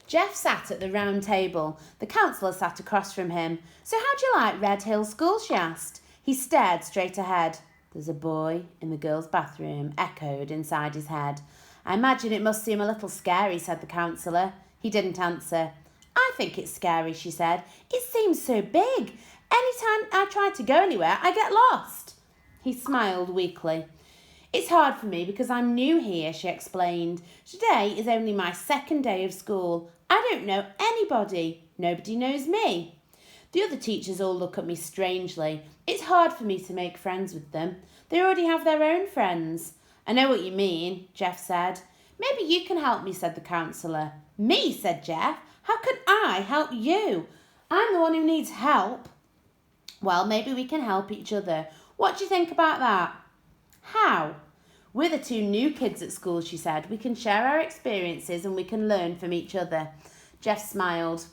Jeff sat at the round table. The counsellor sat across from him. "So how do you like Red Hill School?" she asked. He stared straight ahead. "There's a boy in the girls' bathroom," echoed inside his head. "I imagine it must seem a little scary," said the counsellor. He didn't answer. "I think it's scary," she said. "It seems so big. Anytime I try to go anywhere, I get lost." He smiled weakly. "It's hard for me because I'm new here," she explained. "Today is only my second day of school. I don't know anybody. Nobody knows me. The other teachers all look at me strangely. It's hard for me to make friends with them. They already have their own friends." "I know what you mean," Jeff said. "Maybe you can help me," said the counsellor. "Me?" said Jeff. "How can I help you? I'm the one who needs help." "Well, maybe we can help each other. What do you think about that?" "How?" "We're the two new kids at school," she said. "We can share our experiences and we can learn from each other." Jeff smiled.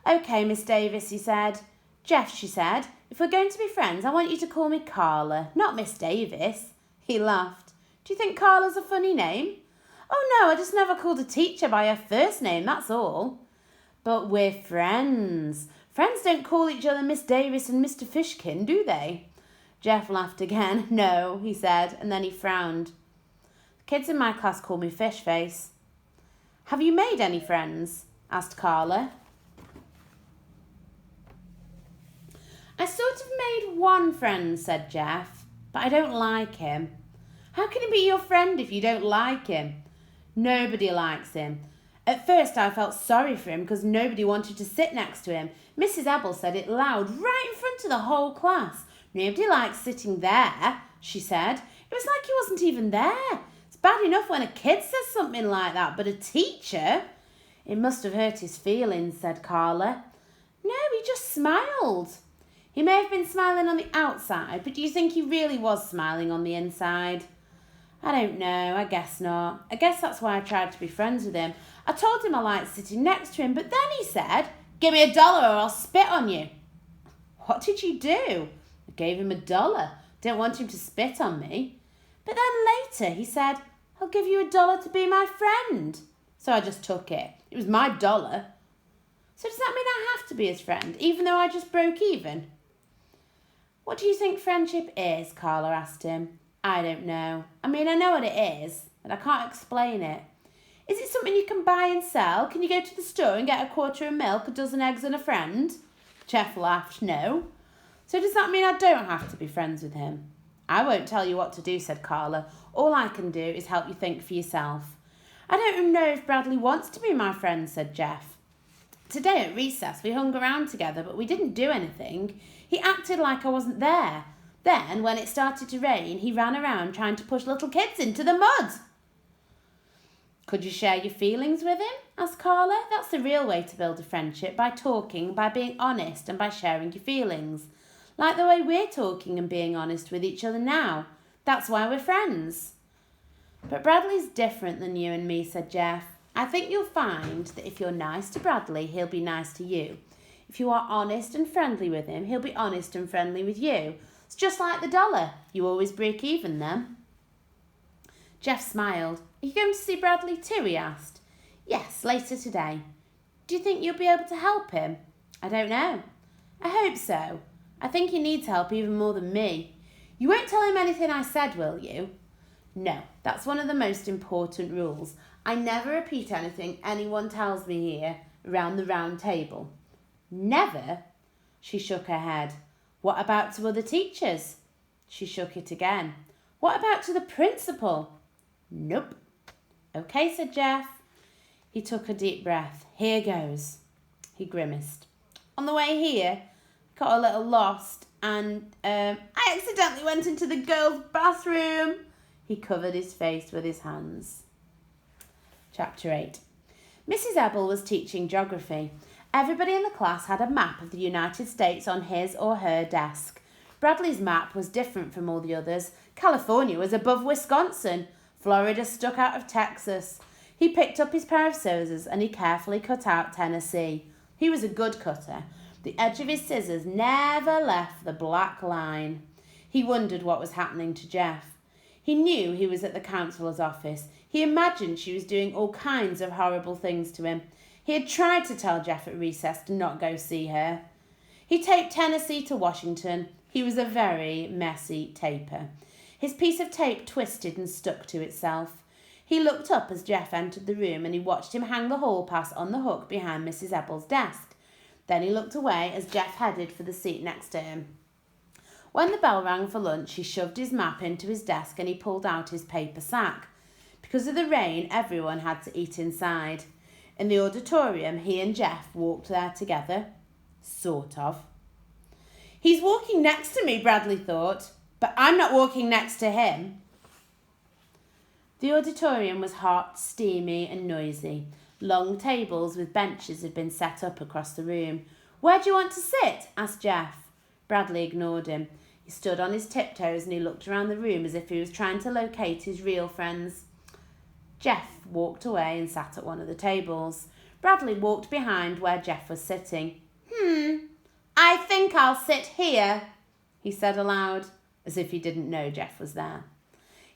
"Okay, Miss Davis," he said. "Jeff," she said, "if we're going to be friends, I want you to call me Carla, not Miss Davis." He laughed. "Do you think Carla's a funny name?" "Oh no, I just never called a teacher by her first name, that's all." "But we're friends. Friends don't call each other Miss Davis and Mr. Fishkin, do they?" Jeff laughed again. "No," he said, and then he frowned. "The kids in my class call me Fish Face." "Have you made any friends?" asked Carla. "I sort of made one friend," said Jeff, "but I don't like him." "How can he be your friend if you don't like him?" "Nobody likes him. At first I felt sorry for him because nobody wanted to sit next to him. Mrs. Ebel said it loud, right in front of the whole class. 'Nobody likes sitting there,' she said. It was like he wasn't even there. It's bad enough when a kid says something like that, but a teacher—" "It must have hurt his feelings," said Carla. "No, he just smiled." "He may have been smiling on the outside, but do you think he really was smiling on the inside?" "I don't know, I guess not. I guess that's why I tried to be friends with him. I told him I liked sitting next to him, but then he said, 'Give me $1 or I'll spit on you.'" "What did you do?" "I gave him $1. Didn't want him to spit on me." "But then later he said, 'I'll give you $1 to be my friend.' So I just took it. It was my $1. So does that mean I have to be his friend, even though I just broke even?" "What do you think friendship is?" Carla asked him. "I don't know. I mean, I know what it is, but I can't explain it." "Is it something you can buy and sell? Can you go to the store and get a quarter of milk, a dozen eggs and a friend?" Jeff laughed. "No." "So does that mean I don't have to be friends with him?" "I won't tell you what to do," said Carla. "All I can do is help you think for yourself." "I don't know if Bradley wants to be my friend," said Jeff. "Today at recess we hung around together, but we didn't do anything. He acted like I wasn't there. Then, when it started to rain, he ran around trying to push little kids into the mud." "Could you share your feelings with him?" asked Carla. "That's the real way to build a friendship, by talking, by being honest, and by sharing your feelings. Like the way we're talking and being honest with each other now. That's why we're friends." "But Bradley's different than you and me," said Jeff. "I think you'll find that if you're nice to Bradley, he'll be nice to you. If you are honest and friendly with him, he'll be honest and friendly with you. It's just like the $1. You always break even then." Jeff smiled. "Are you going to see Bradley too?" he asked. "Yes, later today." "Do you think you'll be able to help him?" "I don't know." "I hope so. I think he needs help even more than me." "You won't tell him anything I said, will you?" "No, that's one of the most important rules. I never repeat anything anyone tells me here around the round table." "Never?" She shook her head. "What about to other teachers?" She shook it again. "What about to the principal?" "Nope." "Okay," said Jeff. He took a deep breath. "Here goes." He grimaced. "On the way here, got a little lost and I accidentally went into the girls' bathroom." He covered his face with his hands. Chapter 8. Mrs. Ebel was teaching geography. Everybody in the class had a map of the United States on his or her desk. Bradley's map was different from all the others. California was above Wisconsin. Florida stuck out of Texas. He picked up his pair of scissors and he carefully cut out Tennessee. He was a good cutter. The edge of his scissors never left the black line. He wondered what was happening to Jeff. He knew he was at the counsellor's office. He imagined she was doing all kinds of horrible things to him. He had tried to tell Jeff at recess to not go see her. He taped Tennessee to Washington. He was a very messy taper. His piece of tape twisted and stuck to itself. He looked up as Jeff entered the room and he watched him hang the hall pass on the hook behind Mrs. Ebble's desk. Then he looked away as Jeff headed for the seat next to him. When the bell rang for lunch, he shoved his map into his desk and he pulled out his paper sack. Because of the rain, everyone had to eat inside. In the auditorium, he and Jeff walked there together. Sort of. He's walking next to me, Bradley thought, but I'm not walking next to him. The auditorium was hot, steamy and noisy. Long tables with benches had been set up across the room. "Where do you want to sit?" asked Jeff. Bradley ignored him. He stood on his tiptoes and he looked around the room as if he was trying to locate his real friends. Jeff walked away and sat at one of the tables. Bradley walked behind where Jeff was sitting. I think I'll sit here," he said aloud, as if he didn't know Jeff was there.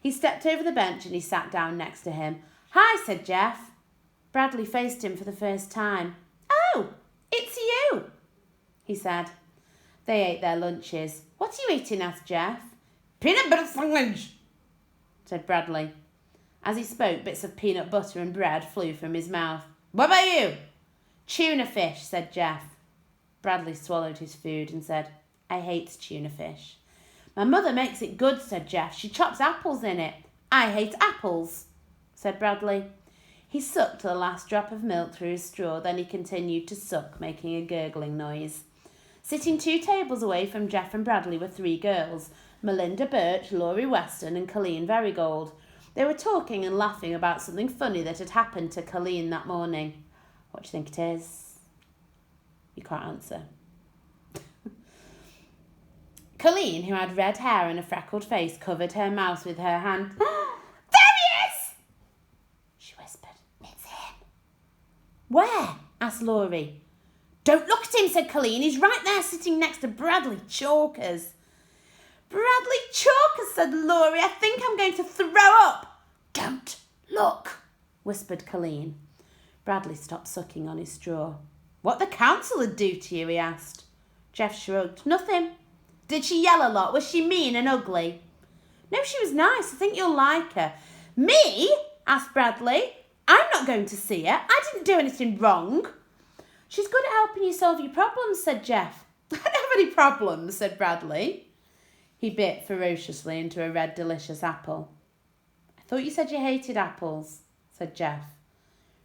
He stepped over the bench and he sat down next to him. "Hi," said Jeff. Bradley faced him for the first time. "Oh, it's you," he said. They ate their lunches. "What are you eating?" asked Jeff. "Peanut butter sandwich," said Bradley. As he spoke, bits of peanut butter and bread flew from his mouth. "What about you?" "Tuna fish," said Jeff. Bradley swallowed his food and said, "I hate tuna fish." "My mother makes it good," said Jeff. "She chops apples in it." "I hate apples," said Bradley. He sucked the last drop of milk through his straw, then he continued to suck, making a gurgling noise. Sitting 2 tables away from Jeff and Bradley were 3 girls, Melinda Birch, Laurie Weston and Colleen Verygold. They were talking and laughing about something funny that had happened to Colleen that morning. What do you think it is? You can't answer. Colleen, who had red hair and a freckled face, covered her mouth with her hand. "There he is!" she whispered. "It's him." "Where?" asked Laurie. "Don't look at him," said Colleen. "He's right there sitting next to Bradley Chalkers." "Bradley Chalkers," said Laurie. "I think I'm going to throw up." "Don't look," whispered Colleen. Bradley stopped sucking on his straw. "What the councillor do to you?" he asked. Jeff shrugged. "Nothing." "Did she yell a lot? Was she mean and ugly?" "No, she was nice. I think you'll like her." "Me?" asked Bradley. "I'm not going to see her. I didn't do anything wrong." "She's good at helping you solve your problems," said Jeff. "I don't have any problems," said Bradley. He bit ferociously into a red delicious apple. "I thought you said you hated apples," said Jeff.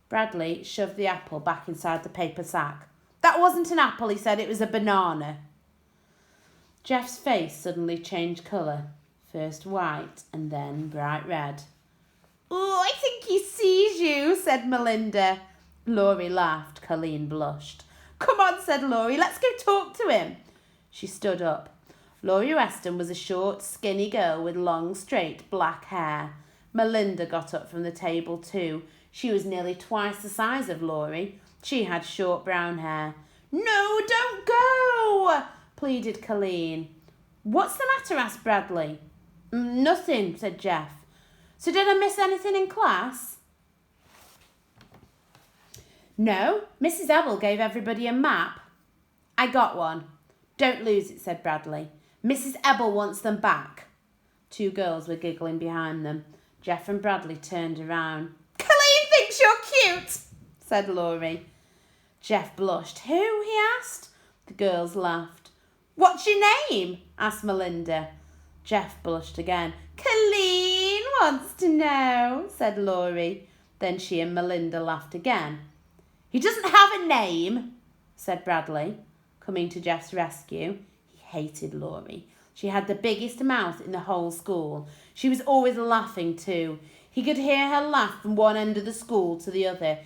Bradley shoved the apple back inside the paper sack. "That wasn't an apple," he said. "It was a banana." Jeff's face suddenly changed colour, first white and then bright red. "Oh, I think he sees you," said Melinda. Laurie laughed. Colleen blushed. "Come on," said Laurie. "Let's go talk to him." She stood up. Laurie Weston was a short, skinny girl with long, straight black hair. Melinda got up from the table too. She was nearly twice the size of Laurie. She had short brown hair. "No, don't go," pleaded Colleen. "What's the matter?" asked Bradley. "Nothing," said Jeff. "So did I miss anything in class?" "No, Mrs. Ebble gave everybody a map." "I got one." "Don't lose it," said Bradley. "Mrs. Ebble wants them back." 2 girls were giggling behind them. Jeff and Bradley turned around. "Colleen thinks you're cute," said Laurie. Jeff blushed. "Who?" he asked. The girls laughed. "What's your name?" asked Melinda. Jeff blushed again. "Colleen wants to know," said Laurie. Then she and Melinda laughed again. "He doesn't have a name," said Bradley, coming to Jeff's rescue. He hated Laurie. She had the biggest mouth in the whole school. She was always laughing too. He could hear her laugh from one end of the school to the other.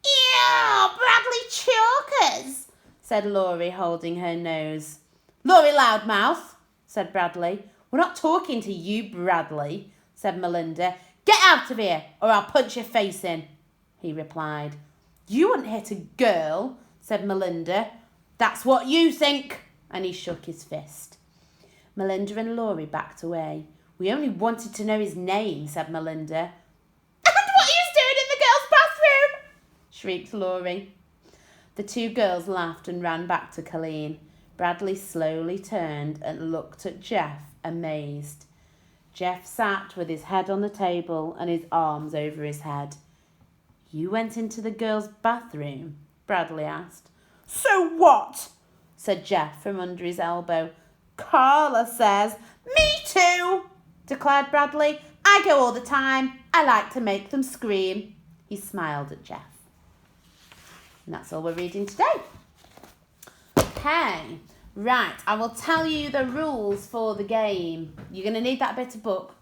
"Ew, Bradley Chalkers," said Laurie, holding her nose. "Laurie Loudmouth," said Bradley. "We're not talking to you, Bradley," said Melinda. "Get out of here, or I'll punch your face in," he replied. "You wouldn't hit a girl," said Melinda. "That's what you think," and he shook his fist. Melinda and Laurie backed away. "We only wanted to know his name," said Melinda. "And what he's doing in the girls' bathroom," shrieked Laurie. The two girls laughed and ran back to Colleen. Bradley slowly turned and looked at Jeff, amazed. Jeff sat with his head on the table and his arms over his head. You went into the girls' bathroom? Bradley asked. So what? Said Jeff from under his elbow. Carla says. Me too, declared Bradley. I go all the time. I like to make them scream. He smiled at Jeff. And that's all we're reading today. Okay, right, I will tell you the rules for the game. You're going to need that bit of book.